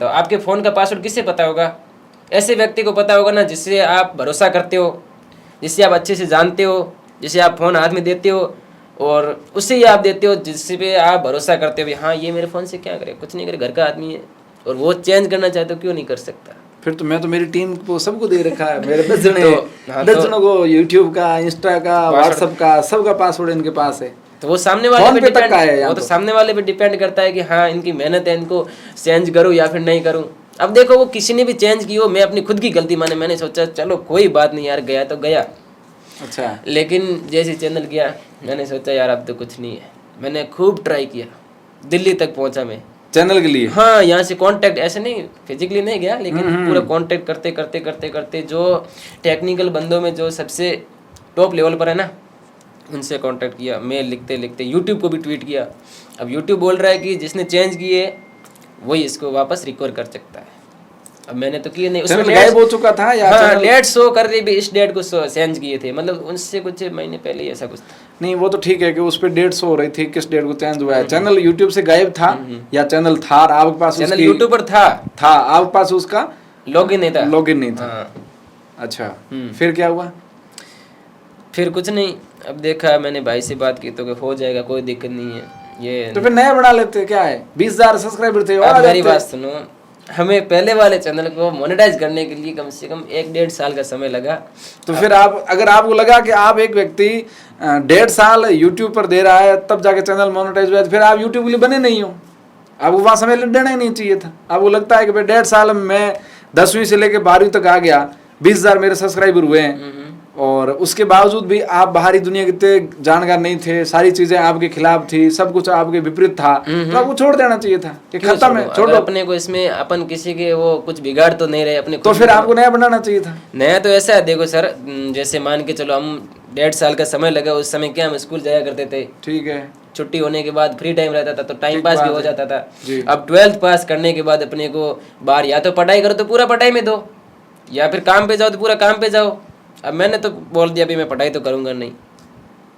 तो आपके फ़ोन का पासवर्ड किससे पता होगा? ऐसे व्यक्ति को पता होगा ना जिससे आप भरोसा करते हो, जिससे आप अच्छे से जानते हो, जिसे आप फ़ोन हाथ में देते हो और उससे ही आप देते हो जिससे पे आप भरोसा करते हो भी हाँ ये मेरे फ़ोन से क्या करे, कुछ नहीं करे, घर का आदमी है और वो चेंज करना चाहते हो क्यों नहीं कर सकता? फिर तो मैं तो मेरी टीम को सबको दे रखा है, मेरे 10 जने हाँ, 10 जनों को यूट्यूब का, इंस्टा का, व्हाट्सएप का, सबका पासवर्ड इनके पास है। तो वो सामने वाले फोन पे पे तक डिपेंड का है, वो तो सामने वाले पे डिपेंड करता है कि हाँ इनकी मेहनत है, इनको चेंज करूँ या फिर नहीं करूँ। अब देखो वो किसी ने भी चेंज की हो, मैं अपनी खुद की गलती माने, मैंने सोचा चलो कोई बात नहीं यार, गया तो गया। अच्छा। लेकिन जैसे चैनल गया मैंने सोचा यार अब तो कुछ नहीं है। मैंने खूब ट्राई किया, दिल्ली तक पहुंचा मैं चैनल के लिए। हाँ, यहाँ से कांटेक्ट, ऐसे नहीं फिजिकली नहीं गया लेकिन पूरा कांटेक्ट करते करते करते करते जो टेक्निकल बंदों में जो सबसे टॉप लेवल पर है ना, उनसे कांटेक्ट किया। मैं लिखते लिखते यूट्यूब को भी ट्वीट किया। अब यूट्यूब बोल रहा है कि जिसने चेंज किए वही इसको वापस रिकवर कर सकता है। अब मैंने तो किए नहीं, उसमें गायब हो चुका था या हाँ लेट शो कर रही भी, इस डेट को चेंज किए थे, मतलब उनसे कुछ महीने पहले ऐसा कुछ था। नहीं वो तो ठीक है कि उस पे डेट शो हो रही थी किस डेट को चेंज हुआ है। चैनल यूट्यूब से गायब था या चैनल था आपके पास? चैनल यूट्यूब पर था आपके पास उसका लॉगिन नहीं था। लॉगिन नहीं था। हाँ। अच्छा, फिर क्या हुआ? फिर कुछ नहीं, अब देखा मैंने भाई से बात की तो कि हो जाएगा, कोई दिक्कत नहीं है ये। तो फिर नया बना लेते, क्या है 20,000 सब्सक्राइबर थे और मेरी बात सुनो, हमें पहले वाले चैनल को मोनेटाइज करने के लिए कम से कम 1-1.5 साल का समय लगा। तो फिर आप, अगर आपको लगा कि आप एक व्यक्ति 1.5 साल यूट्यूब पर दे रहा है तब जाके चैनल मोनेटाइज हुआ, तो फिर आप यूट्यूब के लिए बने नहीं हो। आपको वहाँ समय देना ही नहीं चाहिए था। आपको लगता है कि भाई 1.5 साल में मैं 10वीं से लेकर 12वीं तक आ गया, 20,000 मेरे सब्सक्राइबर हुए हैं और उसके बावजूद भी आप बाहरी दुनिया के इतने जानकार नहीं थे, सारी चीजें आपके खिलाफ थी, सब कुछ आपके विपरीत था, तो आपको छोड़ देना चाहिए था कि खत्म है, छोड़ो। अपने को इसमें अपन किसी के वो कुछ बिगाड़ तो नहीं रहे अपने, तो फिर आपको नया बनाना चाहिए था। नया तो ऐसा है, देखो सर, जैसे मान के चलो हम 1.5 साल का समय लगा, उस समय क्या हम स्कूल जाया करते थे, ठीक है, छुट्टी होने के बाद फ्री टाइम रहता था तो टाइम पास भी हो जाता था। जी। अब 12th पास करने के बाद अपने को बाहर या तो पढ़ाई करो तो पूरा पढ़ाई में दो, या फिर काम पे जाओ तो पूरा काम पे जाओ। अब मैंने तो बोल दिया भी मैं पढ़ाई तो करूंगा नहीं।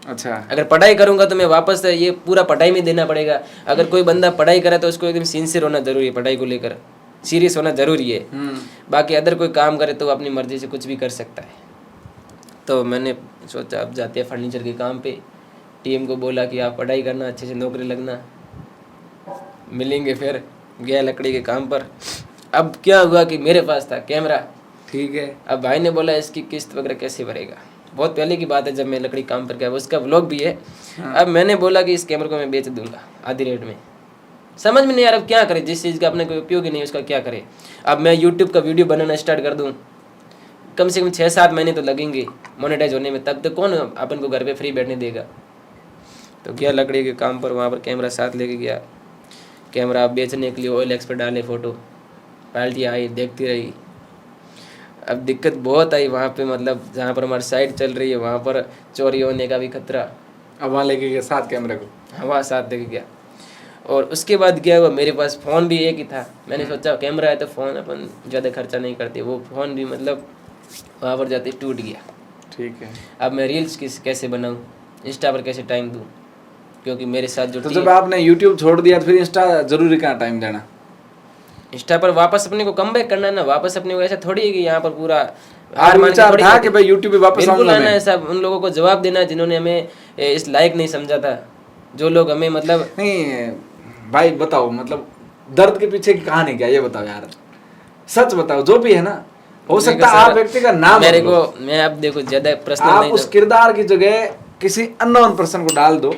अच्छा, अगर पढ़ाई करूंगा तो मैं वापस ये पूरा पढ़ाई में देना पड़ेगा। अगर कोई बंदा पढ़ाई करे तो उसको एकदम सिंसियर होना जरूरी है, पढ़ाई को लेकर सीरियस होना जरूरी है। बाकी अदर कोई काम करे तो अपनी मर्जी से कुछ भी कर सकता है। तो मैंने सोचा अब जाते हैं फर्नीचर के काम पे, टीम को बोला कि आप पढ़ाई करना, अच्छे से नौकरी लगना, मिलेंगे। फिर गया लकड़ी के काम पर। अब क्या हुआ कि मेरे पास था कैमरा, ठीक है। अब भाई ने बोला इसकी किस्त वगैरह कैसे भरेगा, बहुत पहले की बात है जब मैं लकड़ी काम पर गया, उसका व्लॉग भी है। अब मैंने बोला कि इस कैमरे को मैं बेच दूंगा आधी रेट में। समझ में नहीं यार अब क्या करे, जिस चीज़ का अपने को उपयोग ही नहीं उसका क्या करे। अब मैं यूट्यूब का वीडियो बनाना स्टार्ट कर दूँ, कम से कम 6-7 महीने तो लगेंगे मोनेटाइज होने में, तब तो कौन अपन को घर पे फ्री बैठने देगा। तो गया लकड़ी के काम पर, वहाँ पर कैमरा साथ लेके गया। कैमरा बेचने के लिए OLX पर डाले फ़ोटो, पार्टी आई देखती रही। अब दिक्कत बहुत आई वहाँ पे, मतलब जहाँ पर हमारी साइट चल रही है वहाँ पर चोरी होने का भी खतरा। अब वहाँ लेके गया साथ कैमरे को, हवा साथ लेके गया। और उसके बाद क्या हुआ, मेरे पास फ़ोन भी एक ही था। मैंने सोचा कैमरा है तो फ़ोन अपन ज़्यादा खर्चा नहीं करते, वो फ़ोन भी मतलब वहाँ पर जाते टूट गया। ठीक है। अब मैं रील्स कैसे बनाऊँ, इंस्टा पर कैसे टाइम दूँ, क्योंकि मेरे साथ जो तो जब आपने यूट्यूब छोड़ दिया तो फिर इंस्टा जरूरी कहाँ टाइम देना? इंस्टा पर वापस अपने को कमबैक करना है ना, वापस अपने को ऐसा थोड़ी है कि यहाँ पर पूरा हार मान के थोड़ी था कि भाई यूट्यूब पे वापस आऊंगा मैं। सब उन लोगों को जवाब देना है जिन्होंने हमें इस लायक नहीं समझा था, जो लोग हमें मतलब नहीं। भाई बताओ, मतलब दर्द के पीछे की कहानी क्या, ये बताओ यार, सच बताओ, जो भी है ना। हो सकता है आप व्यक्ति का नाम मेरे को, मैं अब देखो ज्यादा प्रश्न नहीं, आप उस किरदार की जगह किसी अननोन पर्सन को डाल दो,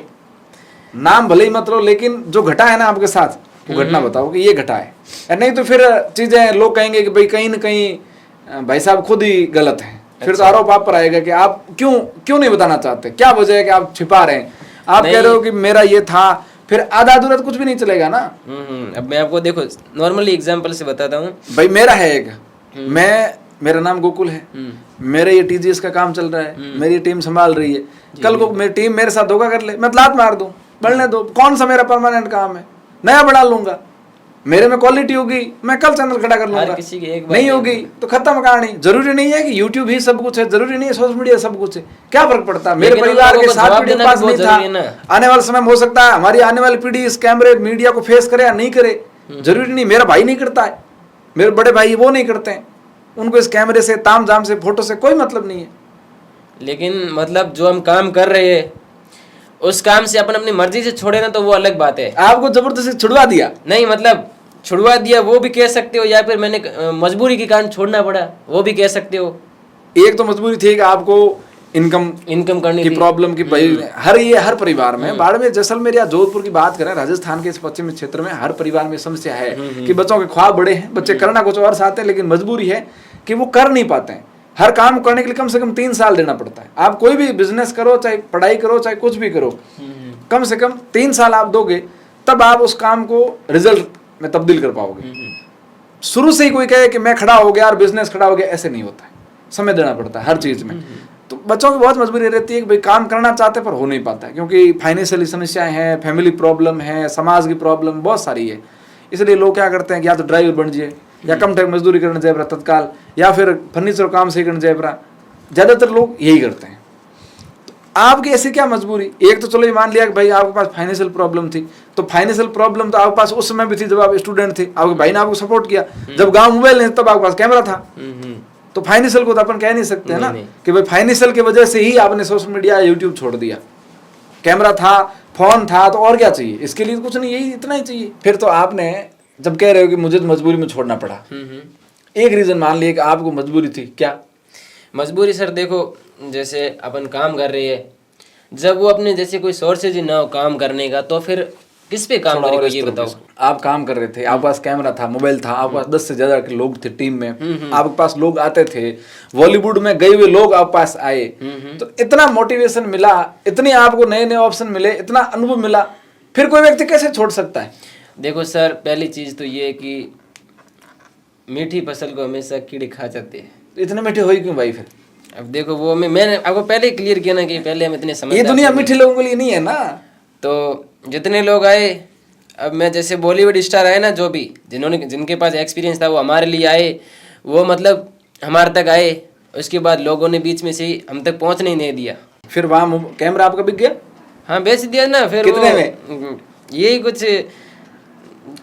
नाम भले ही मत लो, लेकिन जो घटा है ना आपके साथ वो घटना बताओ कि ये घटा है। नहीं तो फिर चीजें लोग कहेंगे कि भाई कहीं ना कहीं भाई साहब खुद ही गलत हैं। फिर तो आरोप आप पर आएगा कि आप क्यों नहीं बताना चाहते, क्या वजह है कि आप छिपा रहे हैं। आप कह रहे हो कि मेरा ये था, फिर आधा अधूरा तो कुछ भी नहीं चलेगा ना। अब मैं आपको देखो नॉर्मली एग्जांपल से बताता हूँ। भाई मेरा है एक, मेरा नाम गोकुल है, मेरे ये TGS का काम चल रहा है, मेरी टीम संभाल रही है। कल को मेरी टीम मेरे साथ धोखा कर ले, मैं लात मार दूं, बढ़ने दो, कौन सा मेरा परमानेंट काम है, नया बढ़ा लूंगा। मेरे में क्वालिटी होगी, मैं कल चैनल खड़ा कर लूंगा, किसी की एक नहीं होगी तो खत्म कहानी। जरूरी नहीं है कि यूट्यूब ही सब कुछ है, जरूरी नहीं है सोशल मीडिया सब कुछ है। क्या फर्क पड़ता है, मेरे परिवार के साथ मीडिया पास नहीं था, आने वाले समय में हो सकता है हमारी आने वाली पीढ़ी इस कैमरे मीडिया को फेस करे या नहीं करे, जरूरी नहीं, मेरा भाई नहीं करता है, मेरे बड़े भाई वो नहीं करते हैं, उनको इस कैमरे से, ताम झाम से, फोटो से कोई मतलब नहीं है। लेकिन मतलब जो हम काम कर रहे हैं उस काम से अपन अपनी मर्जी से छोड़े ना तो वो अलग बात है। आपको जबरदस्ती छुड़वा दिया, नहीं मतलब छुड़वा दिया वो भी कह सकते हो, या फिर मैंने मजबूरी के कारण छोड़ना पड़ा वो भी कह सकते हो। एक तो मजबूरी थी कि आपको इनकम करनी की थी। प्रॉब्लम की भाई हर परिवार में, बाड़मेर जैसलमेर या जोधपुर की बात करें, राजस्थान के इस पश्चिमी क्षेत्र में हर परिवार में समस्या है कि बच्चों के ख्वाब बड़े हैं, बच्चे करना कुछ और चाहते हैं, लेकिन मजबूरी है कि वो कर नहीं पाते हैं। हर काम करने के लिए कम से कम 3 साल देना पड़ता है। आप कोई भी बिजनेस करो, चाहे पढ़ाई करो, चाहे कुछ भी करो, कम से कम 3 साल आप दोगे, तब आप उस काम को रिजल्ट में तब्दील कर पाओगे। शुरू से ही कोई कहे कि मैं खड़ा हो गया और बिजनेस खड़ा हो गया, ऐसे नहीं होता है। समय देना पड़ता है हर चीज में। तो बच्चों की बहुत मजबूरी रहती है कि भाई काम करना चाहते पर हो नहीं पाता है, क्योंकि फाइनेंशियली समस्याएं हैं, फैमिली प्रॉब्लम है, समाज की प्रॉब्लम बहुत सारी है। इसलिए लोग क्या करते हैं कि या तो ड्राइवर बन जाइए, या कम टाइम मजदूरी करने जाए तत्काल, या फिर फर्नीचर काम से करने जाए। ज्यादातर लोग यही करते हैं। तो आपकी ऐसी क्या मजबूरी? एक तो चलो ये मान लिया कि भाई आपके पास फाइनेंशियल प्रॉब्लम थी, तो फाइनेंशियल प्रॉब्लम तो आपके पास उस समय भी थी जब आप स्टूडेंट थे, आपके भाई ने आपको सपोर्ट किया। जब गांव मोबाइल नहीं तब आपके पास कैमरा था, तो फाइनेंशियल को तो अपन कह नहीं सकते है ना कि भाई फाइनेंशियल की वजह से ही आपने सोशल मीडिया, यूट्यूब छोड़ दिया। कैमरा था, फोन था, तो और क्या चाहिए? इसके लिए कुछ नहीं, यही इतना ही चाहिए। फिर तो आपने जब कह रहे हो कि मुझे तो मजबूरी में छोड़ना पड़ा, एक रीजन मान लिए कि आपको मजबूरी थी, क्या मजबूरी? सर देखो, जैसे अपन काम कर रहे हैं, जब वो अपने जैसे कोई सोर्सेज ना हो काम करने का, तो फिर किस पे काम करेगा ये बताओ। आप काम कर रहे थे, आपके पास कैमरा था, मोबाइल था, आपके पास 10 से ज्यादा के लोग थे टीम में, आपके पास लोग आते थे, बॉलीवुड में गए हुए लोग आपके पास आए, तो इतना मोटिवेशन मिला, इतने आपको नए नए ऑप्शन मिले, इतना अनुभव मिला, फिर कोई व्यक्ति कैसे छोड़ सकता है? देखो सर, पहली चीज तो ये है कि मीठी फसल को हमेशा कीड़े खा जाते हैं। इतने मीठे हुई क्यों भाई? फिर अब देखो, वो मैंने आपको पहले ही क्लियर किया ना कि पहले हम इतने समझदार, ये दुनिया मीठे लोगों के लिए नहीं है ना। तो जितने लोग आए, अब मैं जैसे बॉलीवुड स्टार आए ना, जो भी जिनके पास एक्सपीरियंस था वो हमारे लिए आए, वो मतलब हमारे तक आए। उसके बाद लोगों ने बीच में से ही हम तक पहुंचने नहीं दिया। फिर वहाँ कैमरा आपका बिक गया? हाँ, बेच दिया ना। फिर कितने में? यही कुछ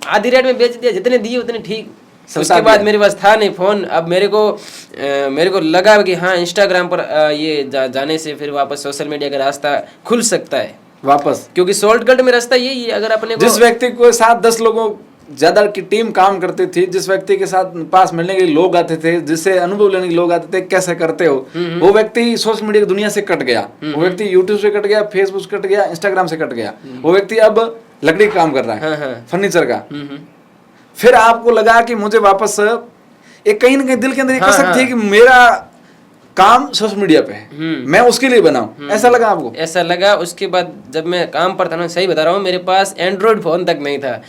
आधी रेट में बेच दिया, जितने दिए उतने ठीक। उसके बाद मेरे पास था नहीं फोन। अब मेरे को लगा कि हाँ, इंस्टाग्राम पर ये जाने से फिर वापस सोशल मीडिया का रास्ता खुल सकता है वापस, क्योंकि शॉर्टकट में रास्ता यही है। अगर अपने को जिस व्यक्ति को साथ 10 लोगों ज्यादा की टीम काम करती थी, जिस व्यक्ति के साथ पास मिलने के लिए लोग आते थे, जिससे अनुभव लेने के लोग आते थे, कैसे करते हो, वो व्यक्ति सोशल मीडिया की दुनिया से कट गया। वो व्यक्ति यूट्यूब से कट गया, फेसबुक से कट गया, इंस्टाग्राम से कट गया। वो व्यक्ति अब लकड़ी का काम कर रहा है, फर्नीचर का। फिर आपको लगा कि मुझे वापस एक कहीं ना कहीं दिल के अंदर एक कसक थी कि मेरा काम सोशल मीडिया पे है, मैं उसके लिए बनाऊं। ऐसा लगा आपको? ऐसा लगा। उसके बाद जब मैं काम पर था ना, सही बता रहा हूँ, मेरे पास एंड्रॉइड फोन तक नहीं था।